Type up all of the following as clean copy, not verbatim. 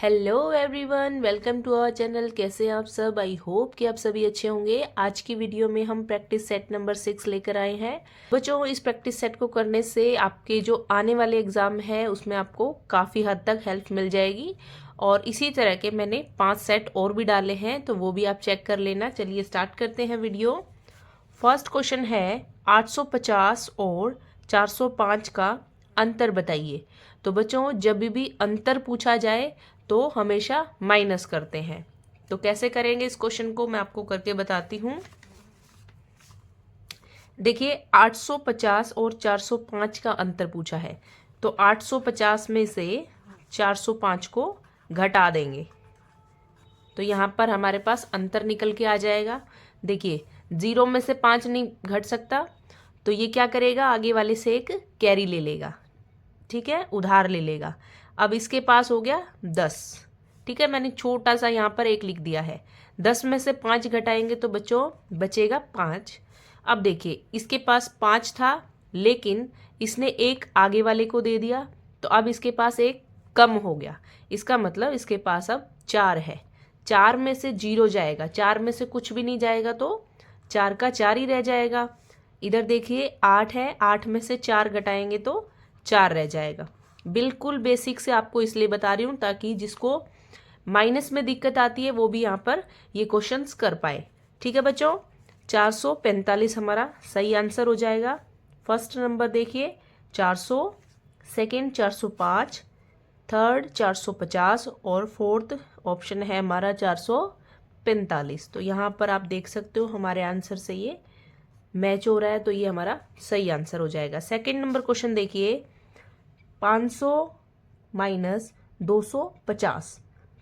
Hello everyone, welcome to our channel. कैसे हैं आप सब? आई होप कि आप सभी अच्छे होंगे। आज की वीडियो में हम प्रैक्टिस सेट नंबर 6 लेकर आए हैं। बच्चों, इस प्रैक्टिस सेट को करने से आपके जो आने वाले एग्जाम है उसमें आपको काफ़ी हद तक हेल्प मिल जाएगी। और इसी तरह के मैंने 5 सेट और भी डाले हैं, तो वो भी आप चेक कर लेना। चलिए स्टार्ट करते हैं वीडियो। फर्स्ट क्वेश्चन है 850 और 405 का अंतर बताइए। तो बच्चों, जब भी अंतर पूछा जाए तो हमेशा माइनस करते हैं। तो कैसे करेंगे इस क्वेश्चन को मैं आपको करके बताती हूँ। देखिए, 850 और 405 का अंतर पूछा है, तो 850 में से 405 को घटा देंगे तो यहाँ पर हमारे पास अंतर निकल के आ जाएगा। देखिए, 0 में से 5 नहीं घट सकता, तो ये क्या करेगा, आगे वाले से एक कैरी ले लेगा, ठीक है, उधार ले लेगा। अब इसके पास हो गया 10, ठीक है, मैंने छोटा सा यहाँ पर 1 लिख दिया है। 10 में से 5 घटाएंगे तो बच्चों बचेगा 5। अब देखिए, इसके पास 5 था, लेकिन इसने 1 आगे वाले को दे दिया, तो अब इसके पास 1 कम हो गया। इसका मतलब इसके पास अब 4 है। 4 में से 0 जाएगा, 4 में से कुछ भी नहीं जाएगा, तो 4 का 4 ही रह जाएगा। इधर देखिए 8 है, 8 में से 4 घटाएंगे तो 4 रह जाएगा। बिल्कुल बेसिक से आपको इसलिए बता रही हूँ ताकि जिसको माइनस में दिक्कत आती है वो भी यहाँ पर ये क्वेश्चंस कर पाए। ठीक है बच्चों, 445 हमारा सही आंसर हो जाएगा। फर्स्ट नंबर देखिए 400, सेकेंड 405, थर्ड 450 और फोर्थ ऑप्शन है हमारा 445। तो यहाँ पर आप देख सकते हो हमारे आंसर से ये मैच हो रहा है, तो ये हमारा सही आंसर हो जाएगा। सेकेंड नंबर क्वेश्चन देखिए, 500 माइनस 250।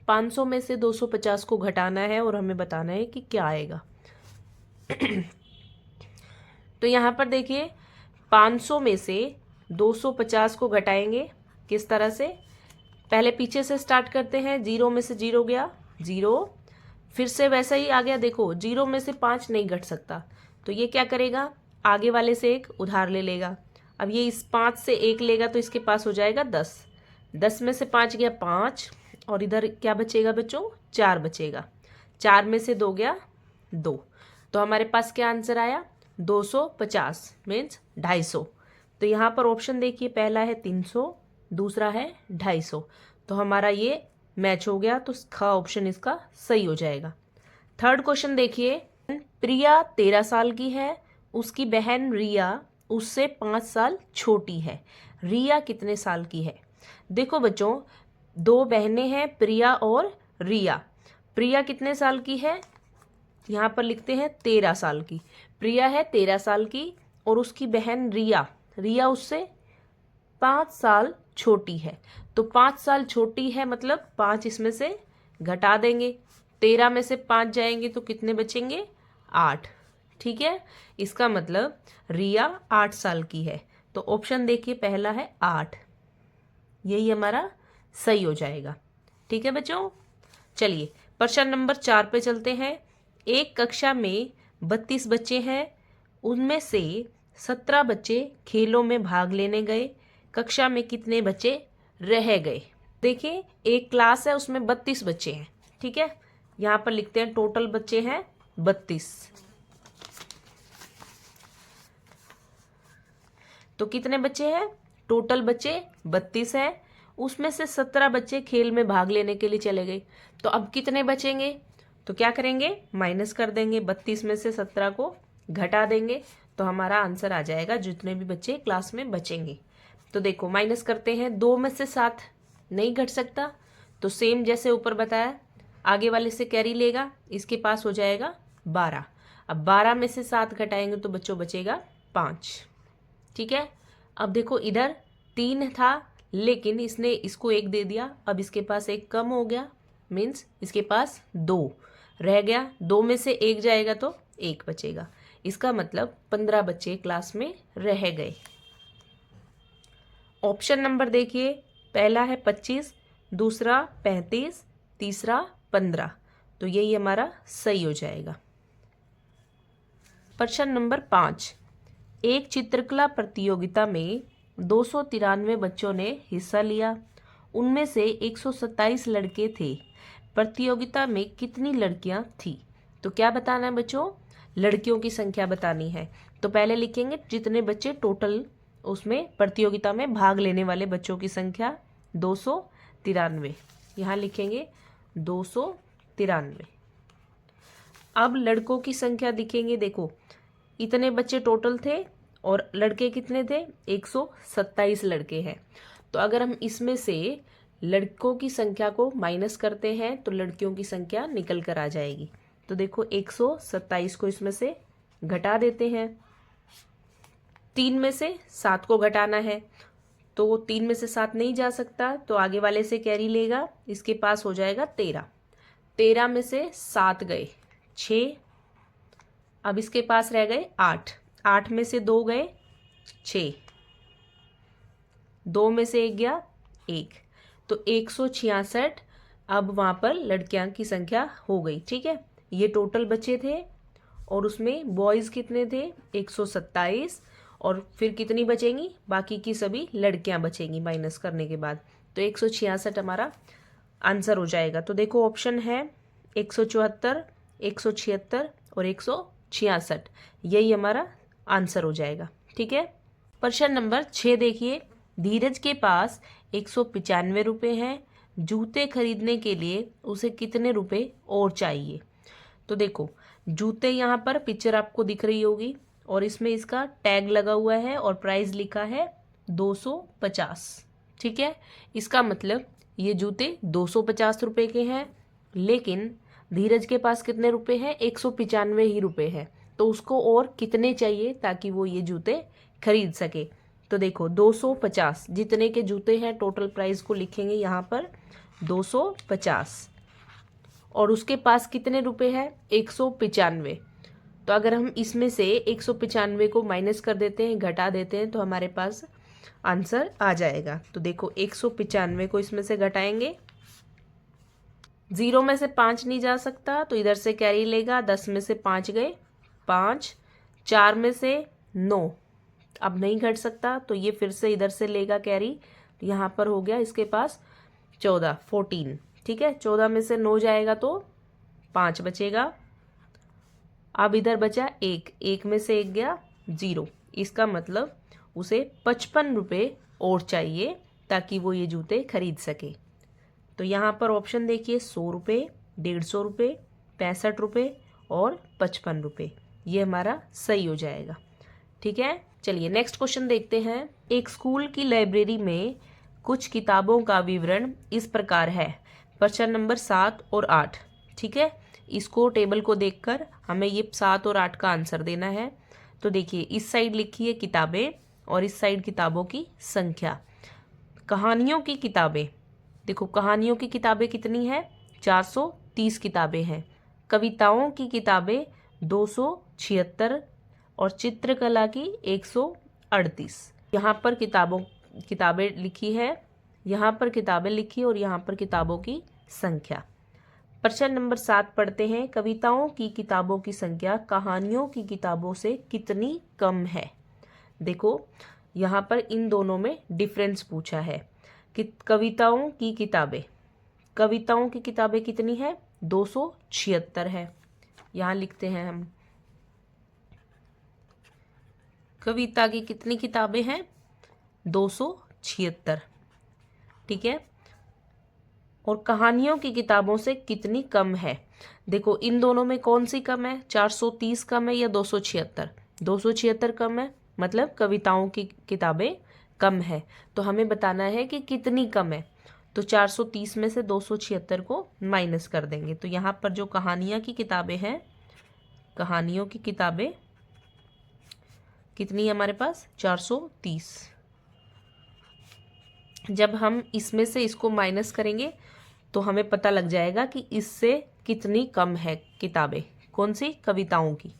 500 में से 250 को घटाना है और हमें बताना है कि क्या आएगा। तो यहाँ पर देखिए, 500 में से 250 को घटाएंगे किस तरह से, पहले पीछे से स्टार्ट करते हैं। 0 में से 0 गया 0, फिर से वैसा ही आ गया। देखो, 0 में से 5 नहीं घट सकता, तो ये क्या करेगा, आगे वाले से 1 उधार ले लेगा। अब ये इस 5 से 1 लेगा तो इसके पास हो जाएगा 10। 10 में से 5 गया 5, और इधर क्या बचेगा बच्चों, 4 बचेगा। 4 में से 2 गया 2, तो हमारे पास क्या आंसर आया, 250 मीन्स 250। तो यहाँ पर ऑप्शन देखिए, पहला है 300, दूसरा है 250, तो हमारा ये मैच हो गया, तो ख ऑप्शन इसका सही हो जाएगा। थर्ड क्वेश्चन देखिए, प्रिया 13 साल की है, उसकी बहन रिया उससे 5 साल छोटी है। रिया कितने साल की है? देखो बच्चों, 2 बहनें हैं, प्रिया और रिया। प्रिया कितने साल की है? यहाँ पर लिखते हैं 13 साल की। प्रिया है 13 साल की और उसकी बहन रिया, रिया उससे 5 साल छोटी है। तो 5 साल छोटी है मतलब 5 इसमें से घटा देंगे। 13 में से 5 जाएंगे तो कितने बचेंगे, 8। ठीक है, इसका मतलब रिया 8 साल की है। तो ऑप्शन देखिए, पहला है 8, यही हमारा सही हो जाएगा। ठीक है बच्चों, चलिए प्रश्न नंबर 4 पे चलते हैं। एक कक्षा में 32 बच्चे हैं, उनमें से 17 बच्चे खेलों में भाग लेने गए। कक्षा में कितने बच्चे रह गए? देखिए, एक क्लास है, उसमें 32 बच्चे हैं। ठीक है, यहाँ पर लिखते हैं टोटल बच्चे हैं 32। तो कितने बच्चे हैं, टोटल बच्चे 32 हैं, उसमें से 17 बच्चे खेल में भाग लेने के लिए चले गए। तो अब कितने बचेंगे? तो क्या करेंगे, माइनस कर देंगे, 32 में से 17 को घटा देंगे, तो हमारा आंसर आ जाएगा जितने भी बच्चे क्लास में बचेंगे। तो देखो, माइनस करते हैं, 2 में से 7 नहीं घट सकता, तो सेम जैसे ऊपर बताया, आगे वाले से कैरी लेगा, इसके पास हो जाएगा 12। अब 12 में से 7 घटाएंगे तो बच्चों बचेगा 5। ठीक है, अब देखो, इधर 3 था लेकिन इसने इसको 1 दे दिया, अब इसके पास 1 कम हो गया, मीन्स इसके पास 2 रह गया। 2 में से 1 जाएगा तो 1 बचेगा। इसका मतलब 15 बच्चे क्लास में रह गए। ऑप्शन नंबर देखिए, पहला है 25, दूसरा 35, तीसरा 15, तो यही हमारा सही हो जाएगा। प्रश्न नंबर 5, एक चित्रकला प्रतियोगिता में 293 बच्चों ने हिस्सा लिया। उनमें से 127 लड़के थे। प्रतियोगिता में कितनी लड़कियां थी? तो क्या बताना है बच्चों? लड़कियों की संख्या बतानी है। तो पहले लिखेंगे जितने बच्चे टोटल उसमें प्रतियोगिता में भाग लेने वाले बच्चों की संख्या 293। यहाँ लिखेंगे 293। अब लड़कों की संख्या दिखेंगे। देखो इतने बच्चे टोटल थे और लड़के कितने थे? 127 लड़के हैं। तो अगर हम इसमें से लड़कों की संख्या को माइनस करते हैं तो लड़कियों की संख्या निकल कर आ जाएगी। तो देखो 127 को इसमें से घटा देते हैं। 3 में से 7 को घटाना है तो 3 में से 7 नहीं जा सकता, तो आगे वाले से कैरी लेगा, इसके पास हो जाएगा 13। 13 में से 7 गए 6, अब इसके पास रह गए 8। 8 में से 2 गए 6, 2 में से 1 गया 1, तो 166 अब वहाँ पर लड़कियां की संख्या हो गई। ठीक है, ये टोटल बच्चे थे और उसमें बॉयज़ कितने थे? 127, और फिर कितनी बचेंगी? बाकी की सभी लड़कियां बचेंगी माइनस करने के बाद। तो 166 हमारा आंसर हो जाएगा। तो देखो ऑप्शन है 174, 176 और 166, यही हमारा आंसर हो जाएगा। ठीक है, प्रश्न नंबर 6 देखिए। धीरज के पास 195 रुपये हैं। जूते खरीदने के लिए उसे कितने रुपए और चाहिए? तो देखो जूते यहाँ पर पिक्चर आपको दिख रही होगी और इसमें इसका टैग लगा हुआ है और प्राइस लिखा है 250। ठीक है, इसका मतलब ये जूते 250 रुपये के हैं, लेकिन धीरज के पास कितने रुपए हैं? 195 ही रुपए हैं। तो उसको और कितने चाहिए ताकि वो ये जूते खरीद सके? तो देखो 250 जितने के जूते हैं टोटल प्राइस को लिखेंगे यहाँ पर 250, और उसके पास कितने रुपए हैं? 195। तो अगर हम इसमें से 195 को माइनस कर देते हैं, घटा देते हैं, तो हमारे पास आंसर आ जाएगा। तो देखो 195 को इसमें से घटाएंगे, 0 में से 5 नहीं जा सकता तो इधर से कैरी लेगा, 10 में से 5 गए 5, 4 में से 9 अब नहीं घट सकता तो ये फिर से इधर से लेगा कैरी, यहाँ पर हो गया इसके पास 14। ठीक है, 14 में से 9 जाएगा तो 5 बचेगा। अब इधर बचा 1 में से 1 गया 0, इसका मतलब उसे 55 रुपये और चाहिए ताकि वो ये जूते खरीद सके। तो यहाँ पर ऑप्शन देखिए 100 रुपये, 150 रुपये, 65 रुपये और 55 रुपये, ये हमारा सही हो जाएगा। ठीक है, चलिए नेक्स्ट क्वेश्चन देखते हैं। एक स्कूल की लाइब्रेरी में कुछ किताबों का विवरण इस प्रकार है। प्रश्न नंबर 7 और 8। ठीक है, इसको टेबल को देखकर हमें ये 7 और 8 का आंसर देना है। तो देखिए इस साइड लिखी है किताबें और इस साइड किताबों की संख्या। कहानियों की किताबें, देखो कहानियों की किताबें कितनी है? 430 किताबें हैं। कविताओं की किताबें 276 और चित्रकला की 138। यहाँ पर किताबें लिखी है, यहाँ पर किताबें लिखी और यहाँ पर किताबों की संख्या। प्रश्न नंबर 7 पढ़ते हैं। कविताओं की किताबों की संख्या कहानियों की किताबों से कितनी कम है? देखो यहाँ पर इन दोनों में डिफरेंस पूछा है कि कविताओं की किताबें कितनी है? 276 है। यहाँ लिखते हैं हम कविता की कितनी किताबें हैं? 276। ठीक है, और कहानियों की किताबों से कितनी कम है? देखो इन दोनों में कौन सी कम है? 430 कम है या 276? 276 कम है, मतलब कविताओं की किताबें कम है। तो हमें बताना है कि कितनी कम है। तो 430 में से 276 को माइनस कर देंगे। तो यहाँ पर जो कहानियों की किताबें कितनी है हमारे पास? 430। जब हम इसमें से इसको माइनस करेंगे तो हमें पता लग जाएगा कि इससे कितनी कम है किताबें। कौन सी? कविताओं की।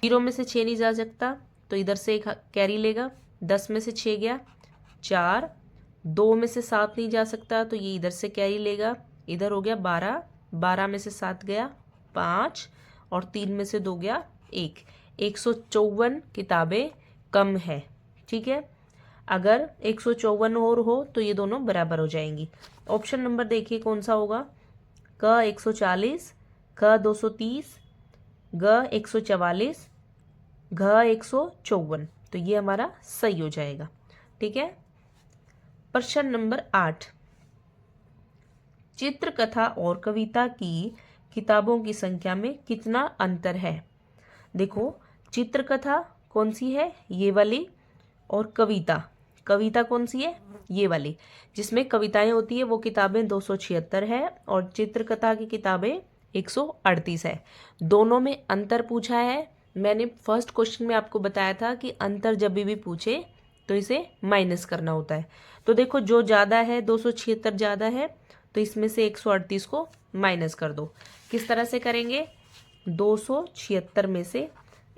0 में से 6 नहीं जा सकता तो इधर से एक कैरी लेगा, 10 में से 6 गया 4, 2 में से 7 नहीं जा सकता तो ये इधर से कैरी लेगा, इधर हो गया 12, 12 में से 7 गया 5 और 3 में से 2 गया 1। 154 किताबें कम है। ठीक है, अगर 154 और हो तो ये दोनों बराबर हो जाएंगी। ऑप्शन नंबर देखिए कौन सा होगा, क 140, ख 230, ग 144, घ 154। तो ये हमारा सही हो जाएगा। ठीक है। प्रश्न नंबर 8, चित्रकथा और कविता की किताबों की संख्या में कितना अंतर है। देखो, चित्रकथा कौन सी है, ये वाली, और कविता कविता कौन सी है, ये वाली, जिसमें कविताएं होती है वो किताबें 276 है और चित्रकथा की किताबें 138 है। दोनों में अंतर पूछा है। मैंने फर्स्ट क्वेश्चन में आपको बताया था कि अंतर जब भी पूछे तो इसे माइनस करना होता है। तो देखो, जो ज़्यादा है 276 ज़्यादा है, तो इसमें से 138 को माइनस कर दो। किस तरह से करेंगे, 276 में से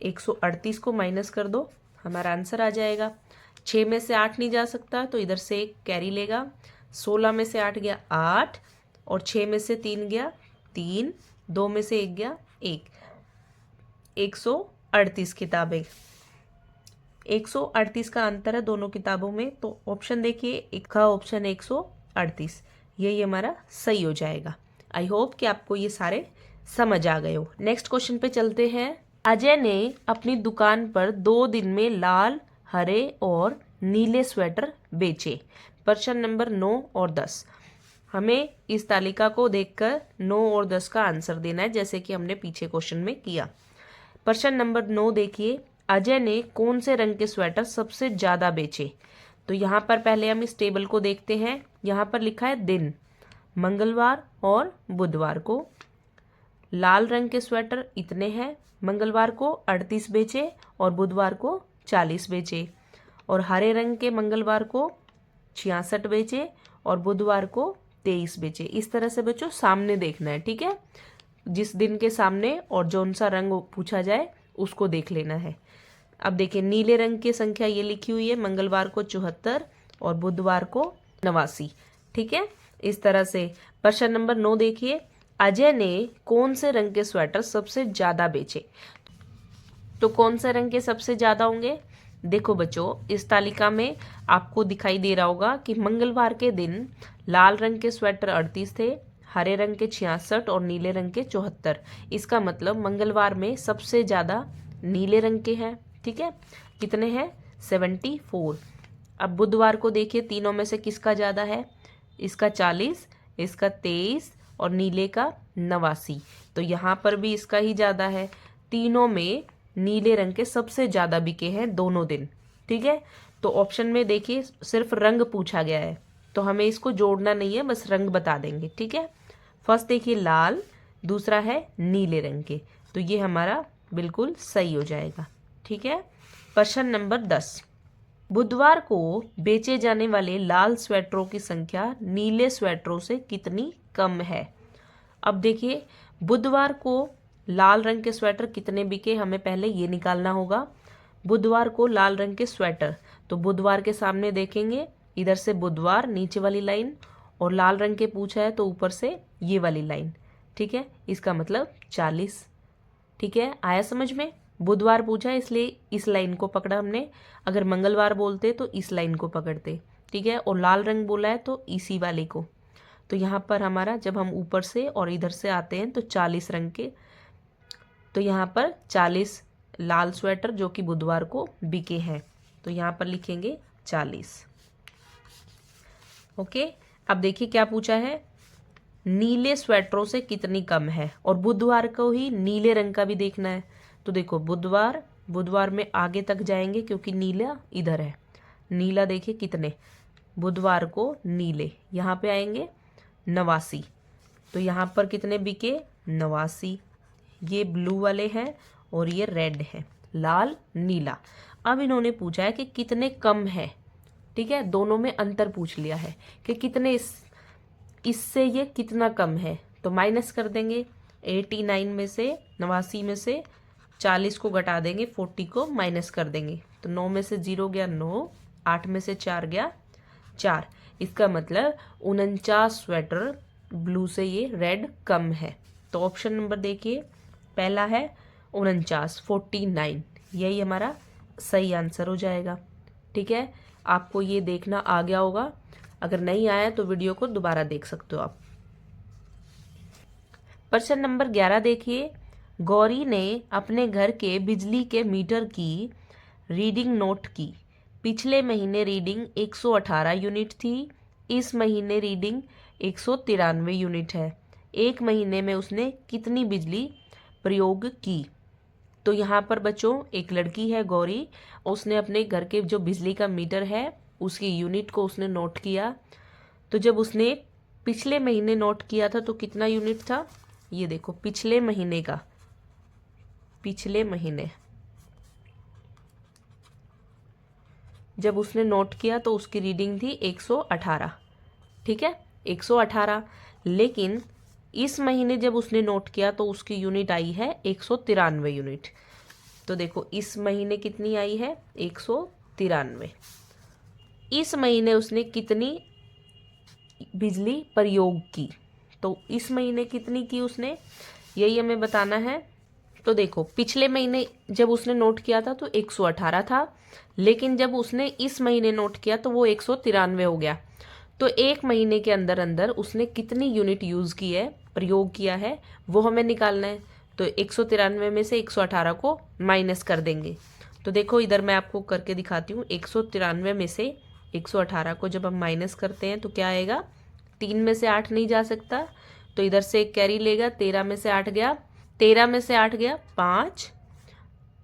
138 को माइनस कर दो, हमारा आंसर आ जाएगा। 6 में से 8 नहीं जा सकता तो इधर से एक कैरी लेगा। 16 में से 8 गया 8, और 6 में से 3 गया 3, 2 में से 1 गया 1, 138 किताबें। 138 का अंतर है दोनों किताबों में। तो ऑप्शन देखिए, एक का ऑप्शन 138, यही हमारा सही हो जाएगा। आई होप कि आपको ये सारे समझ आ गए हो। नेक्स्ट क्वेश्चन पे चलते हैं। अजय ने अपनी दुकान पर 2 दिन में लाल, हरे और नीले स्वेटर बेचे। प्रश्न नंबर 9 और 10। हमें इस तालिका को देखकर 9 और 10 का आंसर देना है, जैसे कि हमने पीछे क्वेश्चन में किया। प्रश्न नंबर 9 देखिए, अजय ने कौन से रंग के स्वेटर सबसे ज़्यादा बेचे। तो यहाँ पर पहले हम इस टेबल को देखते हैं। यहाँ पर लिखा है दिन, मंगलवार और बुधवार को लाल रंग के स्वेटर इतने हैं, मंगलवार को 38 बेचे और बुधवार को 40 बेचे, और हरे रंग के मंगलवार को 66 बेचे और बुधवार को 23 बेचे। इस तरह से बच्चों सामने देखना है, ठीक है। जिस दिन के सामने और जौन सा रंग पूछा जाए उसको देख लेना है। अब देखिए, नीले रंग की संख्या ये लिखी हुई है, मंगलवार को 74 और बुधवार को 89। ठीक है, इस तरह से। प्रश्न नंबर 9 देखिए, अजय ने कौन से रंग के स्वेटर सबसे ज़्यादा बेचे। तो कौन से रंग के सबसे ज़्यादा होंगे। देखो बच्चों, इस तालिका में आपको दिखाई दे रहा होगा कि मंगलवार के दिन लाल रंग के स्वेटर 38 थे, हरे रंग के 66 और नीले रंग के 74। इसका मतलब मंगलवार में सबसे ज़्यादा नीले रंग के हैं। ठीक है, कितने हैं, 74। अब बुधवार को देखिए, तीनों में से किसका ज़्यादा है, इसका 40, इसका 23 और नीले का 89। तो यहाँ पर भी इसका ही ज़्यादा है। तीनों में नीले रंग के सबसे ज़्यादा बिके हैं दोनों दिन। ठीक है, तो ऑप्शन में देखिए सिर्फ रंग पूछा गया है, तो हमें इसको जोड़ना नहीं है, बस रंग बता देंगे। ठीक है, फर्स्ट देखिए लाल, दूसरा है नीले रंग के, तो ये हमारा बिल्कुल सही हो जाएगा। ठीक है। प्रश्न नंबर 10, बुधवार को बेचे जाने वाले लाल स्वेटरों की संख्या नीले स्वेटरों से कितनी कम है। अब देखिए, बुधवार को लाल रंग के स्वेटर कितने बिके, हमें पहले ये निकालना होगा। बुधवार को लाल रंग के स्वेटर, तो बुधवार के सामने देखेंगे, इधर से बुधवार नीचे वाली लाइन, और लाल रंग के पूछा है तो ऊपर से ये वाली लाइन। ठीक है, इसका मतलब 40। ठीक है, आया समझ में। बुधवार पूछा है इसलिए इस लाइन को पकड़ा हमने, अगर मंगलवार बोलते तो इस लाइन को पकड़ते। ठीक है, और लाल रंग बोला है तो इसी वाले को। तो यहाँ पर हमारा जब हम ऊपर से और इधर से आते हैं तो 40 रंग के, तो यहाँ पर 40 लाल स्वेटर जो कि बुधवार को बिके हैं, तो यहाँ पर लिखेंगे 40। ओके, अब देखिए क्या पूछा है, नीले स्वेटरों से कितनी कम है, और बुधवार को ही नीले रंग का भी देखना है। तो देखो, बुधवार में आगे तक जाएंगे क्योंकि नीला इधर है। नीला देखिए कितने, बुधवार को नीले यहाँ पे आएंगे 89, तो यहाँ पर कितने बिके 89। ये ब्लू वाले हैं और ये रेड है, लाल नीला। अब इन्होंने पूछा है कि कितने कम है। ठीक है, दोनों में अंतर पूछ लिया है कि कितने इससे ये कितना कम है, तो माइनस कर देंगे। 89 में से 89 में से 40 को घटा देंगे, 40 को माइनस कर देंगे, तो 9 में से 0 गया 9, 8 में से 4 गया 4। इसका मतलब 49 स्वेटर ब्लू से ये रेड कम है। तो ऑप्शन नंबर देखिए, पहला है 49, 49, यही हमारा सही आंसर हो जाएगा। ठीक है, आपको ये देखना आ गया होगा। अगर नहीं आया तो वीडियो को दोबारा देख सकते हो आप। प्रश्न नंबर 11 देखिए, गौरी ने अपने घर के बिजली के मीटर की रीडिंग नोट की। पिछले महीने रीडिंग 118 यूनिट थी, इस महीने रीडिंग 193 यूनिट है। एक महीने में उसने कितनी बिजली प्रयोग की? तो यहाँ पर बच्चों एक लड़की है गौरी, उसने अपने घर के जो बिजली का मीटर है उसकी यूनिट को उसने नोट किया। तो जब उसने पिछले महीने नोट किया था तो कितना यूनिट था? ये देखो पिछले महीने का, पिछले महीने जब उसने नोट किया तो उसकी रीडिंग थी 118। ठीक है, 118। लेकिन इस महीने जब उसने नोट किया तो उसकी यूनिट आई है 193 यूनिट। तो देखो इस महीने कितनी आई है? 193। इस महीने उसने कितनी बिजली प्रयोग की? तो इस महीने कितनी की उसने, यही हमें बताना है। तो देखो पिछले महीने जब उसने नोट किया था तो 118 था, लेकिन जब उसने इस महीने नोट किया तो वो 193 हो गया। तो एक महीने के अंदर अंदर उसने कितनी यूनिट यूज़ की है, प्रयोग किया है, वो हमें निकालना है। तो 193 में से 118 को माइनस कर देंगे। तो देखो इधर मैं आपको करके दिखाती हूँ। 193 में से 118 को जब हम माइनस करते हैं तो क्या आएगा? 3 में से 8 नहीं जा सकता, तो इधर से एक कैरी लेगा। 13 में से 8 गया, 13 में से 8 गया 5,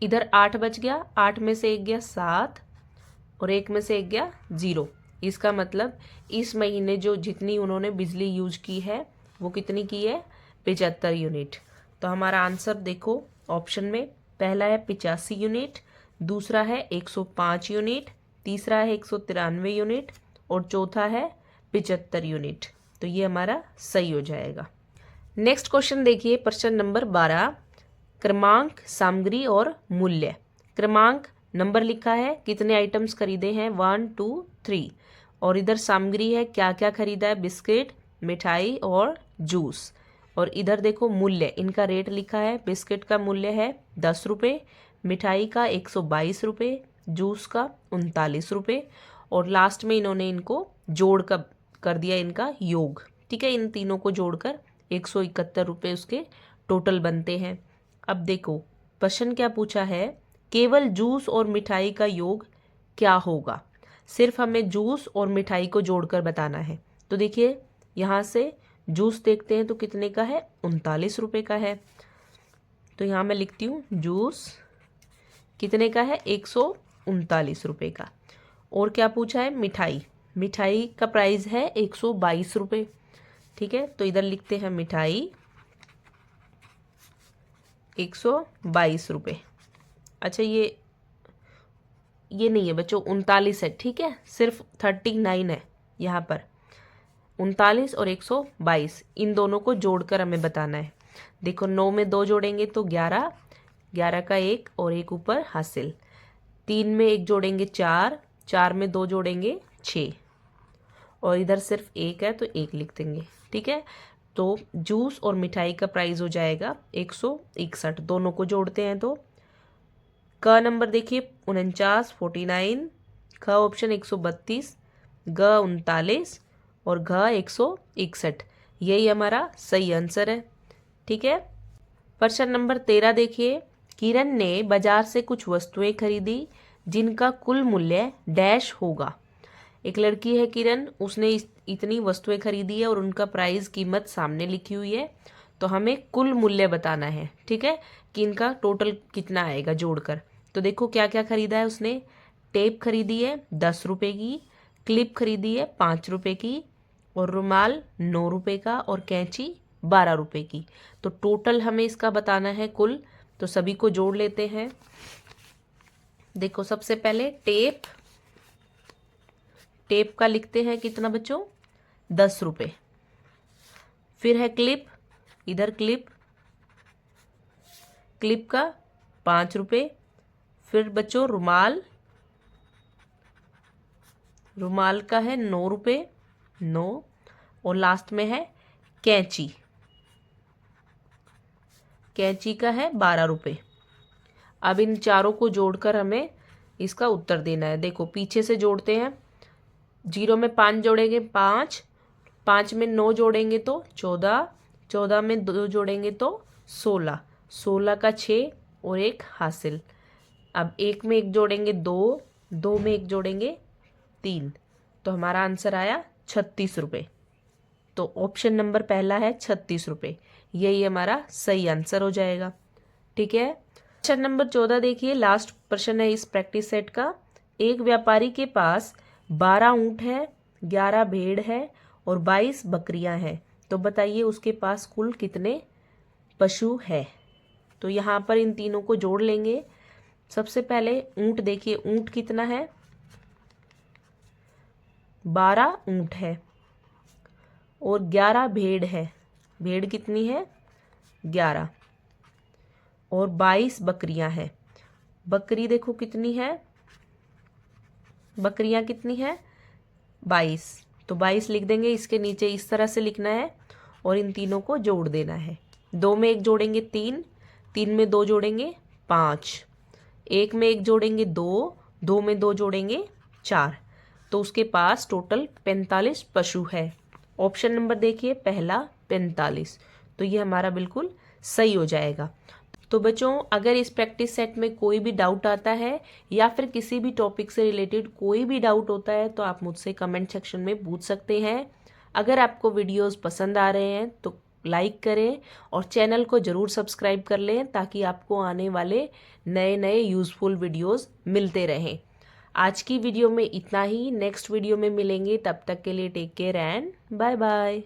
इधर 8 बच गया, 8 में से 1 गया 7, और 1 में से 1 गया 0। इसका मतलब इस महीने जो जितनी उन्होंने बिजली यूज की है वो कितनी की है? 75 यूनिट। तो हमारा आंसर देखो ऑप्शन में पहला है 85 यूनिट, दूसरा है 105 यूनिट, तीसरा है 193 यूनिट और चौथा है 75 यूनिट। तो ये हमारा सही हो जाएगा। नेक्स्ट क्वेश्चन देखिए, प्रश्न नंबर 12, क्रमांक, सामग्री और मूल्य। क्रमांक नंबर लिखा है, कितने आइटम्स खरीदे हैं, 1 2 3, और इधर सामग्री है क्या क्या खरीदा है, बिस्किट, मिठाई और जूस। और इधर देखो मूल्य, इनका रेट लिखा है। बिस्किट का मूल्य है 10 रुपये, मिठाई का 122 रुपये, जूस का 39 रुपये, और लास्ट में इन्होंने इनको जोड़ कर दिया इनका योग। ठीक है, इन तीनों को जोड़कर 171 रुपये उसके टोटल बनते हैं। अब देखो प्रश्न क्या पूछा है, केवल जूस और मिठाई का योग क्या होगा? सिर्फ हमें जूस और मिठाई को जोड़कर बताना है। तो देखिए यहाँ से जूस देखते हैं तो कितने का है, 39 रुपये का है। तो यहाँ मैं लिखती हूँ जूस कितने का है, 139 रुपये का। और क्या पूछा है, मिठाई, मिठाई का प्राइस है 122 रुपये। ठीक है, तो इधर लिखते हैं मिठाई 122 रुपये। अच्छा ये नहीं है बच्चों, 39 है। ठीक है, सिर्फ 39 है यहाँ पर, 39 और 122 इन दोनों को जोड़कर हमें बताना है। देखो 9 में 2 जोड़ेंगे तो 11, 11 का 1 और 1 ऊपर हासिल, 3 में 1 जोड़ेंगे 4, 4 में 2 जोड़ेंगे 6, और इधर सिर्फ 1 है तो 1 लिख देंगे। ठीक है, तो जूस और मिठाई का प्राइस हो जाएगा 161। दोनों को जोड़ते हैं तो क नंबर देखिए 49, 49, ख ऑप्शन 132, ग 39 और घ 161। यही हमारा सही आंसर है। ठीक है, प्रश्न नंबर 13 देखिए, किरण ने बाजार से कुछ वस्तुएं खरीदी जिनका कुल मूल्य डैश होगा। एक लड़की है किरण, उसने इतनी वस्तुएं खरीदी है और उनका प्राइस, कीमत सामने लिखी हुई है। तो हमें कुल मूल्य बताना है। ठीक है, कि इनका टोटल कितना आएगा जोड़कर। तो देखो क्या क्या खरीदा है उसने, टेप खरीदी है 10 रुपये की, क्लिप खरीदी है 5 रुपये की, और रुमाल 9 रुपये का, और कैंची 12 रुपये की। तो टोटल हमें इसका बताना है कुल। तो सभी को जोड़ लेते हैं। देखो सबसे पहले टेप, टेप का लिखते हैं कितना बच्चों, 10 रुपये। फिर है क्लिप, इधर क्लिप, क्लिप का 5 रुपये। फिर बच्चों रुमाल, रुमाल का है 9 रुपये, 9, और लास्ट में है कैंची, कैंची का है 12 रुपये। अब इन चारों को जोड़कर हमें इसका उत्तर देना है। देखो पीछे से जोड़ते हैं, 0 में 5 जोड़ेंगे 5, 5 में 9 जोड़ेंगे तो 14, 14 में 2 जोड़ेंगे तो 16, 16 का 6 और 1 हासिल। अब 1 में 1 जोड़ेंगे 2, 2 में 1 जोड़ेंगे 3, तो हमारा आंसर आया 36 रुपये। तो ऑप्शन नंबर पहला है 36 रुपये, यही हमारा सही आंसर हो जाएगा। ठीक है। क्वेश्चन नंबर 14 देखिए, लास्ट प्रश्न है इस प्रैक्टिस सेट का। एक व्यापारी के पास 12 ऊँट है, 11 भेड़ है और 22 बकरियां हैं, तो बताइए उसके पास कुल कितने पशु है। तो यहाँ पर इन तीनों को जोड़ लेंगे। सबसे पहले ऊँट देखिए, ऊँट कितना है, 12 ऊँट है और 11 भेड़ है, भेड़ कितनी है 11, और 22 बकरियां हैं, बकरी देखो कितनी है, बकरियां कितनी है 22, तो 22 लिख देंगे। इसके नीचे इस तरह से लिखना है और इन तीनों को जोड़ देना है। 2 में 1 जोड़ेंगे 3, 3 में 2 जोड़ेंगे 5, 1 में 1 जोड़ेंगे 2, 2 में 2 जोड़ेंगे 4, तो उसके पास टोटल 45 पशु है। ऑप्शन नंबर देखिए पहला 45, तो ये हमारा बिल्कुल सही हो जाएगा। तो बच्चों अगर इस प्रैक्टिस सेट में कोई भी डाउट आता है या फिर किसी भी टॉपिक से रिलेटेड कोई भी डाउट होता है तो आप मुझसे कमेंट सेक्शन में पूछ सकते हैं। अगर आपको वीडियोस पसंद आ रहे हैं तो लाइक करें और चैनल को ज़रूर सब्सक्राइब कर लें ताकि आपको आने वाले नए नए यूज़फुल वीडियोस मिलते रहें। आज की वीडियो में इतना ही, नेक्स्ट वीडियो में मिलेंगे, तब तक के लिए take care and bye bye.